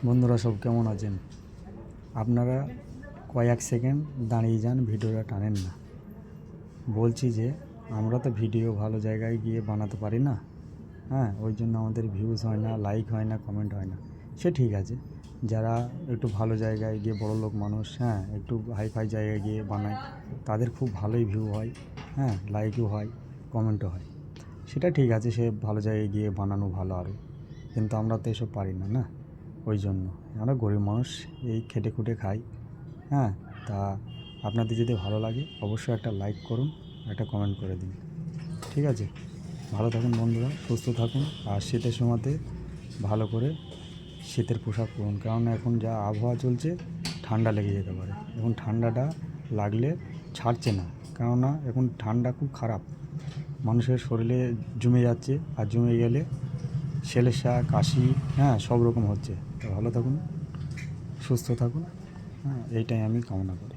বন্ধুরা সব কেমন আছেন? আপনারা কয়েক সেকেন্ড দাঁড়িয়ে যান, ভিডিওটা টানেন না। বলছি যে আমরা তো ভিডিও ভালো জায়গায় গিয়ে বানাতে পারি না, ওই জন্য আমাদের ভিউজ হয় না, লাইক হয় না, কমেন্ট হয় না। সে ঠিক আছে, যারা একটু ভালো জায়গায় গিয়ে বড়লোক মানুষ, একটু হাইফাই জায়গায় গিয়ে বানায়, তাদের খুব ভালোই ভিউ হয়, লাইকও হয়, কমেন্টও হয়। সেটা ঠিক আছে, সে ভালো জায়গায় গিয়ে বানানো ভালো আরও। কিন্তু আমরা তো এসব পারি না, ওই জন্য আমরা গরিব মানুষ, এই খেটে খুঁটে খাই। তা আপনাদের যদি ভালো লাগে অবশ্যই একটা লাইক করুন, একটা কমেন্ট করে দিন, ঠিক আছে? ভালো থাকুন বন্ধুরা, সুস্থ থাকুন। আর শীতের সময়তে ভালো করে শীতের পোশাক পরুন, কারণ এখন যা আবহাওয়া চলছে ঠান্ডা লেগে যেতে পারে। এখন ঠান্ডাটা লাগলে ছাড়ছে না, কেননা এখন ঠান্ডা খুব খারাপ, মানুষের শরীরে জমে যাচ্ছে, আর জমে গেলে সেলেসা, কাশি, সব রকম হচ্ছে। তো ভালো থাকুন, সুস্থ থাকুন, এইটাই আমি কামনা করি।